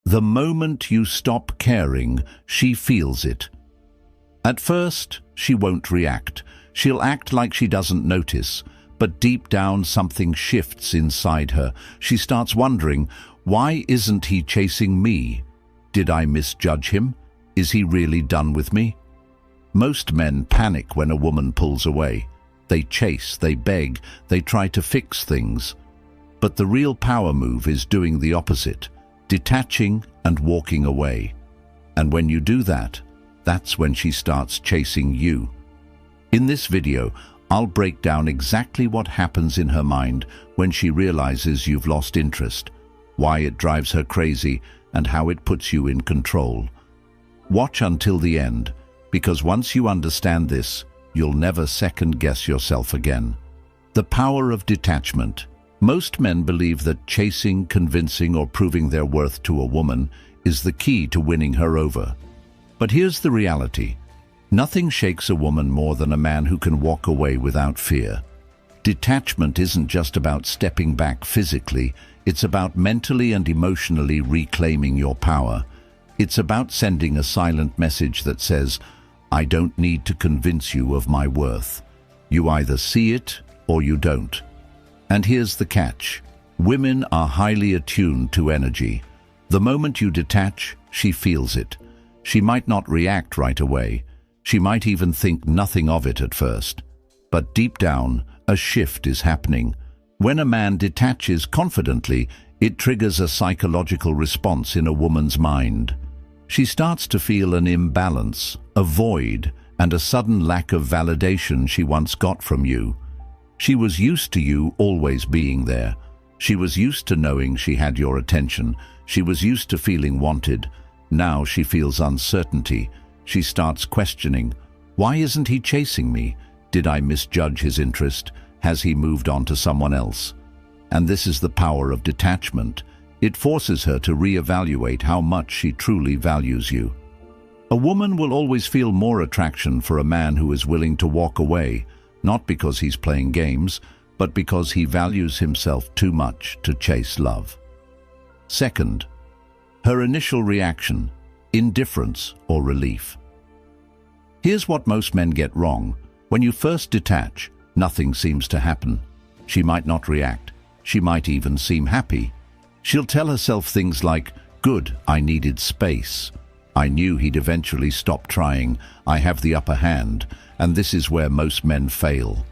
The moment you stop caring, she feels it. At first, she won't react. She'll act like she doesn't notice, but deep down something shifts inside her. She starts wondering, why isn't he chasing me? Did I misjudge him? Is he really done with me? Most men panic when a woman pulls away. They chase, they beg, they try to fix things. But the real power move is doing the opposite, detaching and walking away. And when you do that, that's when she starts chasing you. In this video, I'll break down exactly what happens in her mind when she realizes you've lost interest, why it drives her crazy, and how it puts you in control. Watch until the end, because once you understand this, you'll never second-guess yourself again. The power of detachment. Most men believe that chasing, convincing, or proving their worth to a woman is the key to winning her over. But here's the reality. Nothing shakes a woman more than a man who can walk away without fear. Detachment isn't just about stepping back physically, it's about mentally and emotionally reclaiming your power. It's about sending a silent message that says, I don't need to convince you of my worth. You either see it or you don't. And here's the catch. Women are highly attuned to energy. The moment you detach, she feels it. She might not react right away. She might even think nothing of it at first. But deep down, a shift is happening. When a man detaches confidently, it triggers a psychological response in a woman's mind. She starts to feel an imbalance, a void, and a sudden lack of validation she once got from you. She was used to you always being there. She was used to knowing she had your attention. She was used to feeling wanted. Now she feels uncertainty. She starts questioning, why isn't he chasing me? Did I misjudge his interest? Has he moved on to someone else? And this is the power of detachment. It forces her to reevaluate how much she truly values you. A woman will always feel more attraction for a man who is willing to walk away, not because he's playing games, but because he values himself too much to chase love. Second, her initial reaction, indifference or relief. Here's what most men get wrong. When you first detach, nothing seems to happen. She might not react. She might even seem happy. She'll tell herself things like, good, I needed space. I knew he'd eventually stop trying. I have the upper hand. And this is where most men fail.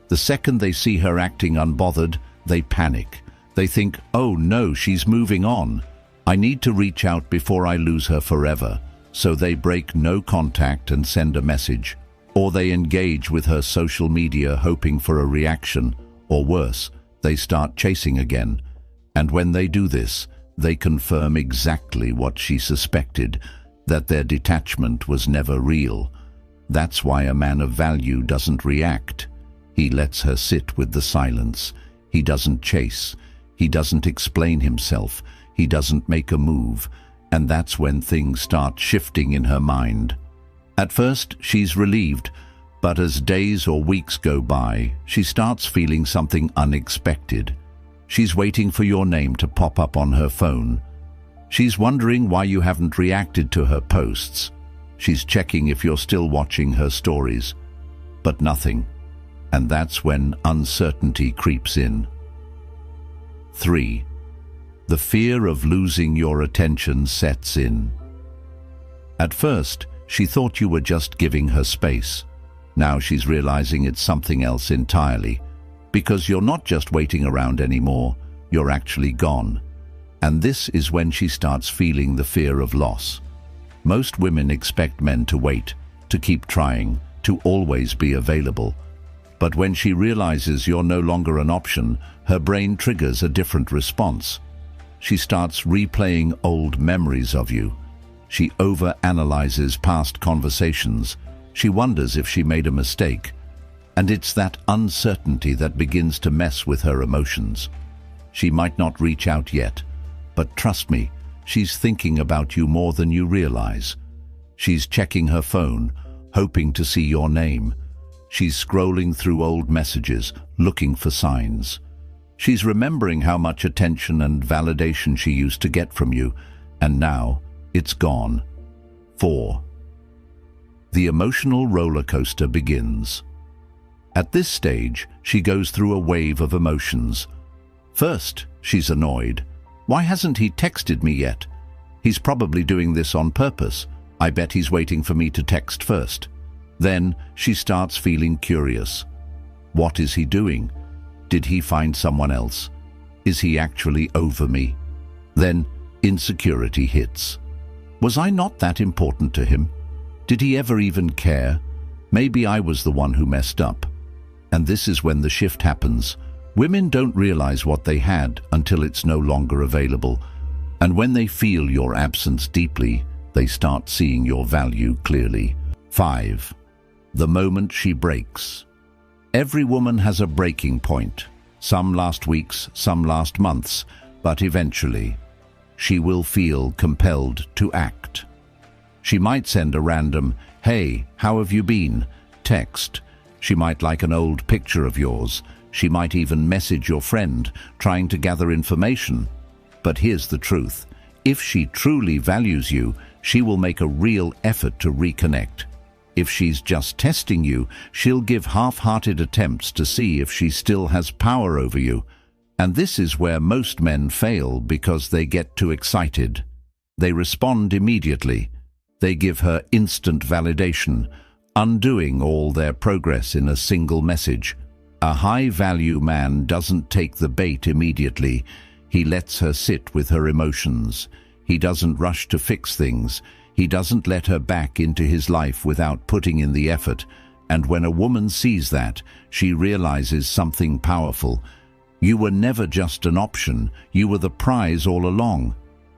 The second they see her acting unbothered, they panic. They think, oh no, she's moving on. I need to reach out before I lose her forever. So they break no contact and send a message. Or they engage with her social media hoping for a reaction. Or worse, they start chasing again. And when they do this, they confirm exactly what she suspected, that their detachment was never real. That's why a man of value doesn't react. He lets her sit with the silence. He doesn't chase. He doesn't explain himself. He doesn't make a move. And that's when things start shifting in her mind. At first, she's relieved, but as days or weeks go by, she starts feeling something unexpected. She's waiting for your name to pop up on her phone. She's wondering why you haven't reacted to her posts. She's checking if you're still watching her stories. But nothing. And that's when uncertainty creeps in. 3. The fear of losing your attention sets in. At first, she thought you were just giving her space. Now she's realizing it's something else entirely. Because you're not just waiting around anymore, you're actually gone. And this is when she starts feeling the fear of loss. Most women expect men to wait, to keep trying, to always be available. But when she realizes you're no longer an option, her brain triggers a different response. She starts replaying old memories of you. She overanalyzes past conversations. She wonders if she made a mistake. And it's that uncertainty that begins to mess with her emotions. She might not reach out yet, but trust me, she's thinking about you more than you realize. She's checking her phone, hoping to see your name. She's scrolling through old messages, looking for signs. She's remembering how much attention and validation she used to get from you, and now it's gone. 4. The emotional roller coaster begins. At this stage, she goes through a wave of emotions. First, she's annoyed. Why hasn't he texted me yet? He's probably doing this on purpose. I bet he's waiting for me to text first. Then she starts feeling curious. What is he doing? Did he find someone else? Is he actually over me? Then insecurity hits. Was I not that important to him? Did he ever even care? Maybe I was the one who messed up. And this is when the shift happens. Women don't realize what they had until it's no longer available. And when they feel your absence deeply, they start seeing your value clearly. 5. The moment she breaks. Every woman has a breaking point. Some last weeks, some last months, but eventually, she will feel compelled to act. She might send a random, "Hey, how have you been?" text. She might like an old picture of yours. She might even message your friend, trying to gather information. But here's the truth. If she truly values you, she will make a real effort to reconnect. If she's just testing you, she'll give half-hearted attempts to see if she still has power over you. And this is where most men fail because they get too excited. They respond immediately. They give her instant validation, undoing all their progress in a single message. A high-value man doesn't take the bait immediately. He lets her sit with her emotions. He doesn't rush to fix things. He doesn't let her back into his life without putting in the effort. And when a woman sees that, she realizes something powerful. You were never just an option. You were the prize all along.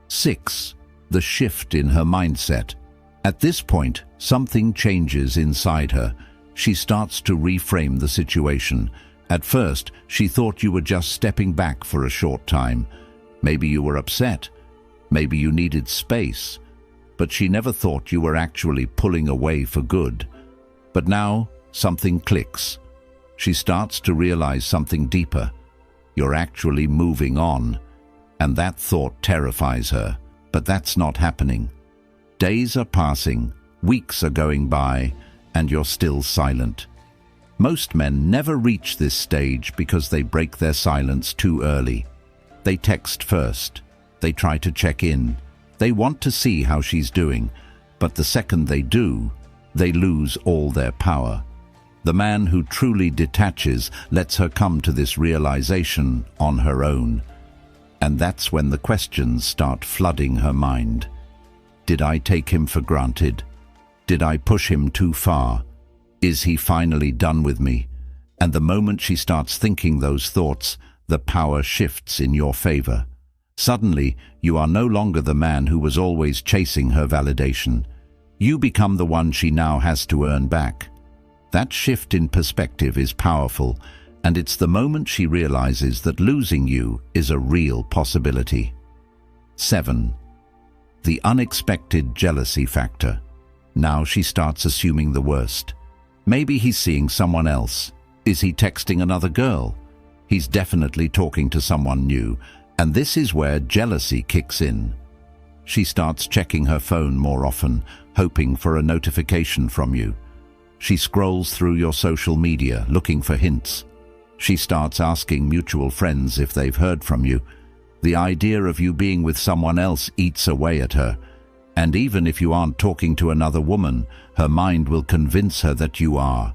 6. The shift in her mindset. At this point, something changes inside her. She starts to reframe the situation. At first, she thought you were just stepping back for a short time. Maybe you were upset. Maybe you needed space. But she never thought you were actually pulling away for good. But now, something clicks. She starts to realize something deeper. You're actually moving on. And that thought terrifies her. But that's not happening. Days are passing, weeks are going by, and you're still silent. Most men never reach this stage because they break their silence too early. They text first. They try to check in. They want to see how she's doing, but the second they do, they lose all their power. The man who truly detaches lets her come to this realization on her own. And that's when the questions start flooding her mind. Did I take him for granted? Did I push him too far? Is he finally done with me? And the moment she starts thinking those thoughts, the power shifts in your favor. Suddenly, you are no longer the man who was always chasing her validation. You become the one she now has to earn back. That shift in perspective is powerful, and it's the moment she realizes that losing you is a real possibility. 7. The unexpected jealousy factor. Now she starts assuming the worst. Maybe he's seeing someone else. Is he texting another girl? He's definitely talking to someone new, and this is where jealousy kicks in. She starts checking her phone more often, hoping for a notification from you. She scrolls through your social media, looking for hints. She starts asking mutual friends if they've heard from you. The idea of you being with someone else eats away at her. And even if you aren't talking to another woman, her mind will convince her that you are.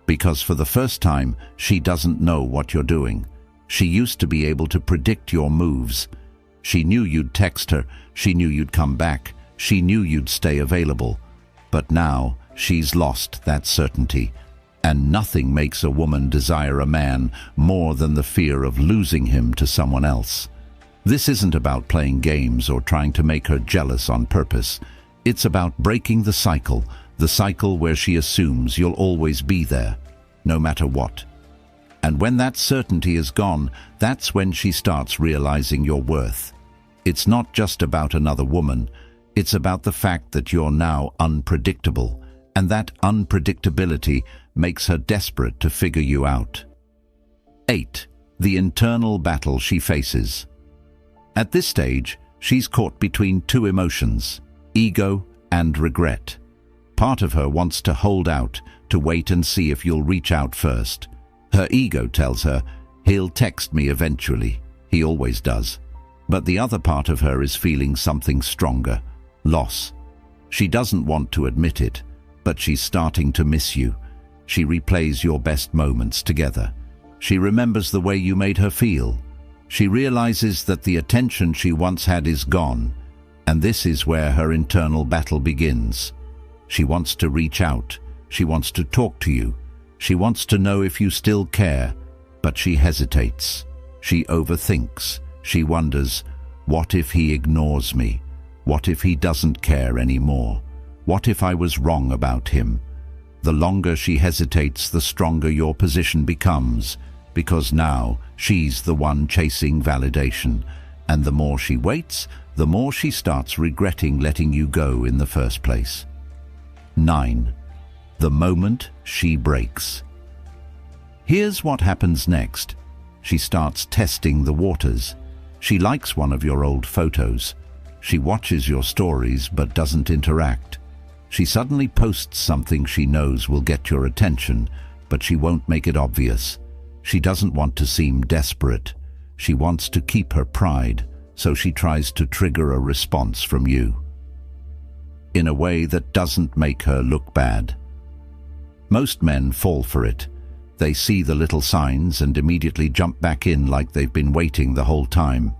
Because for the first time, she doesn't know what you're doing. She used to be able to predict your moves. She knew you'd text her. She knew you'd come back. She knew you'd stay available. But now, she's lost that certainty. And nothing makes a woman desire a man more than the fear of losing him to someone else. This isn't about playing games or trying to make her jealous on purpose. It's about breaking the cycle where she assumes you'll always be there, no matter what. And when that certainty is gone, that's when she starts realizing your worth. It's not just about another woman. It's about the fact that you're now unpredictable, and that unpredictability makes her desperate to figure you out. 8. The internal battle she faces. At this stage, She's caught between two emotions, ego and regret. Part of her wants to hold out, to wait and see if you'll reach out first. Her ego tells her, he'll text me eventually. He always does. But the other part of her is feeling something stronger, loss. She doesn't want to admit it, but she's starting to miss you. She replays your best moments together. She remembers the way you made her feel. She realizes that the attention she once had is gone, and this is where her internal battle begins. She wants to reach out. She wants to talk to you. She wants to know if you still care, but she hesitates. She overthinks. She wonders, what if he ignores me? What if he doesn't care anymore? What if I was wrong about him? The longer she hesitates, the stronger your position becomes, because now she's the one chasing validation, and the more she waits, the more she starts regretting letting you go in the first place. 9. The moment she breaks. Here's what happens next. She starts testing the waters. She likes one of your old photos. She watches your stories but doesn't interact. She suddenly posts something she knows will get your attention, but she won't make it obvious. She doesn't want to seem desperate. She wants to keep her pride, so she tries to trigger a response from you in a way that doesn't make her look bad. Most men fall for it. They see the little signs and immediately jump back in like they've been waiting the whole time.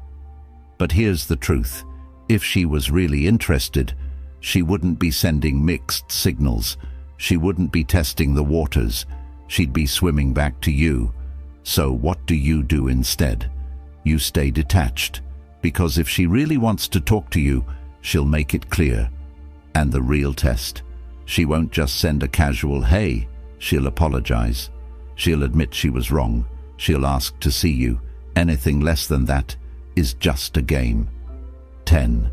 But here's the truth. If she was really interested, she wouldn't be sending mixed signals. She wouldn't be testing the waters. She'd be swimming back to you. So what do you do instead? You stay detached, because if she really wants to talk to you, she'll make it clear. And the real test, she won't just send a casual hey, she'll apologize. She'll admit she was wrong. She'll ask to see you. Anything less than that is just a game. 10.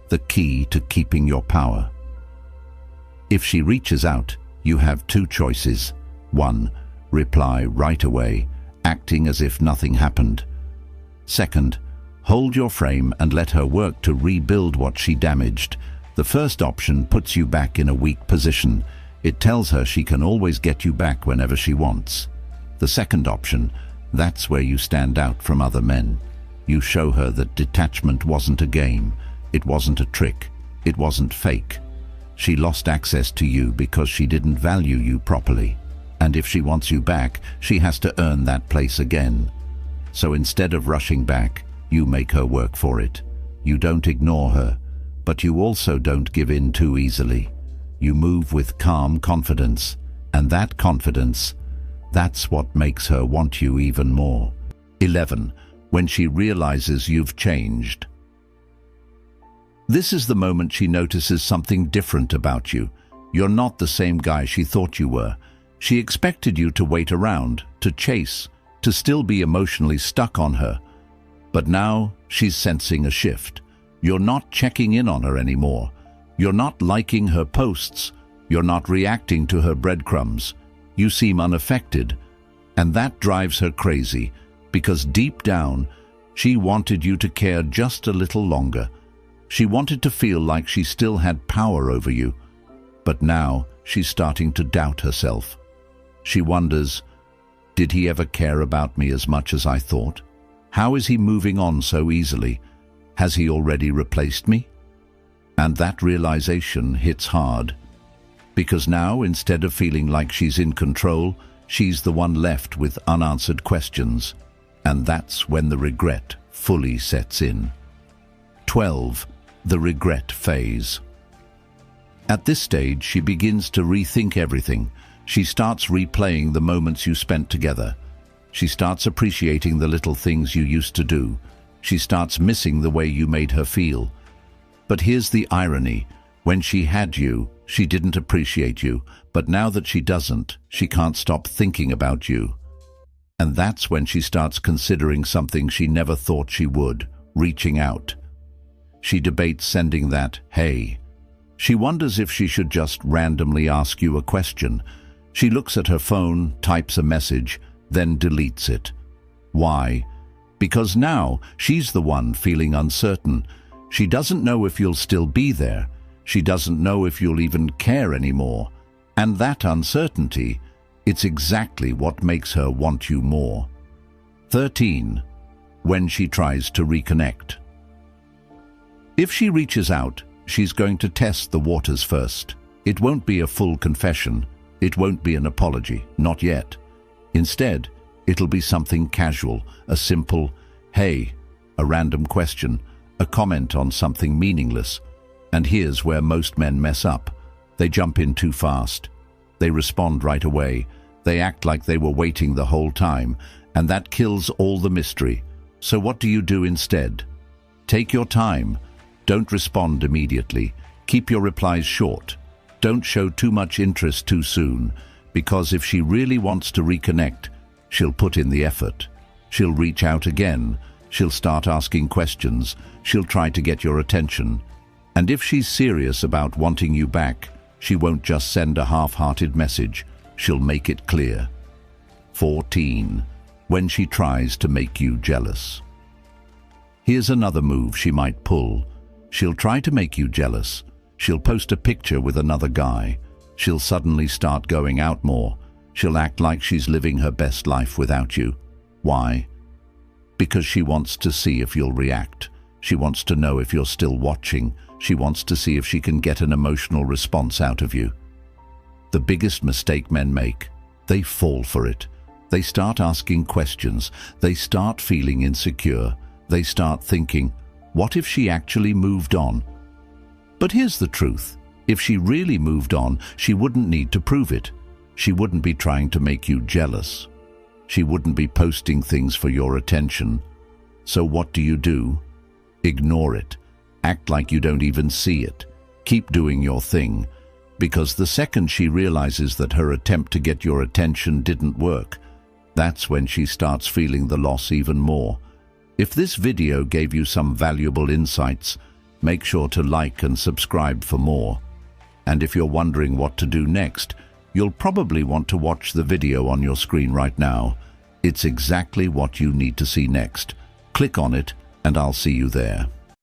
The key to keeping your power. If she reaches out, you have two choices. 1. Reply right away, acting as if nothing happened. 2. Hold your frame and let her work to rebuild what she damaged. The first option puts you back in a weak position. It tells her she can always get you back whenever she wants. The second option, that's where you stand out from other men. You show her that detachment wasn't a game. It wasn't a trick. It wasn't fake. She lost access to you because she didn't value you properly. And if she wants you back, she has to earn that place again. So instead of rushing back, you make her work for it. You don't ignore her, but you also don't give in too easily. You move with calm confidence, and that confidence, that's what makes her want you even more. 11. When she realizes you've changed. This is the moment she notices something different about you. You're not the same guy she thought you were. She expected you to wait around, to chase, to still be emotionally stuck on her. But now she's sensing a shift. You're not checking in on her anymore. You're not liking her posts. You're not reacting to her breadcrumbs. You seem unaffected. And that drives her crazy, because deep down, she wanted you to care just a little longer. She wanted to feel like she still had power over you. But now she's starting to doubt herself. She wonders, did he ever care about me as much as I thought? How is he moving on so easily? Has he already replaced me? And that realization hits hard, because now, instead of feeling like she's in control, she's the one left with unanswered questions, and that's when the regret fully sets in. 12. The regret phase. At this stage, she begins to rethink everything. She starts replaying the moments you spent together. She starts appreciating the little things you used to do. She starts missing the way you made her feel. But here's the irony. When she had you, she didn't appreciate you. But now that she doesn't, she can't stop thinking about you. And that's when she starts considering something she never thought she would, reaching out. She debates sending that, hey. She wonders if she should just randomly ask you a question. She looks at her phone, types a message, then deletes it. Why? Because now she's the one feeling uncertain. She doesn't know if you'll still be there. She doesn't know if you'll even care anymore. And that uncertainty, it's exactly what makes her want you more. 13. When she tries to reconnect. If she reaches out, she's going to test the waters first. It won't be a full confession. It won't be an apology, not yet. Instead, it'll be something casual, a simple, "Hey," a random question, a comment on something meaningless. And here's where most men mess up. They jump in too fast. They respond right away. They act like they were waiting the whole time, and that kills all the mystery. So what do you do instead? Take your time. Don't respond immediately. Keep your replies short. Don't show too much interest too soon, because if she really wants to reconnect, she'll put in the effort. She'll reach out again. She'll start asking questions. She'll try to get your attention. And if she's serious about wanting you back, she won't just send a half-hearted message. She'll make it clear. 14. When she tries to make you jealous. Here's another move she might pull. She'll try to make you jealous. She'll post a picture with another guy. She'll suddenly start going out more. She'll act like she's living her best life without you. Why? Because she wants to see if you'll react. She wants to know if you're still watching. She wants to see if she can get an emotional response out of you. The biggest mistake men make, they fall for it. They start asking questions. They start feeling insecure. They start thinking, what if she actually moved on? But here's the truth. If she really moved on, she wouldn't need to prove it. She wouldn't be trying to make you jealous. She wouldn't be posting things for your attention. So what do? Ignore it. Act like you don't even see it. Keep doing your thing. Because the second she realizes that her attempt to get your attention didn't work, that's when she starts feeling the loss even more. If this video gave you some valuable insights, make sure to like and subscribe for more. And if you're wondering what to do next, you'll probably want to watch the video on your screen right now. It's exactly what you need to see next. Click on it, and I'll see you there.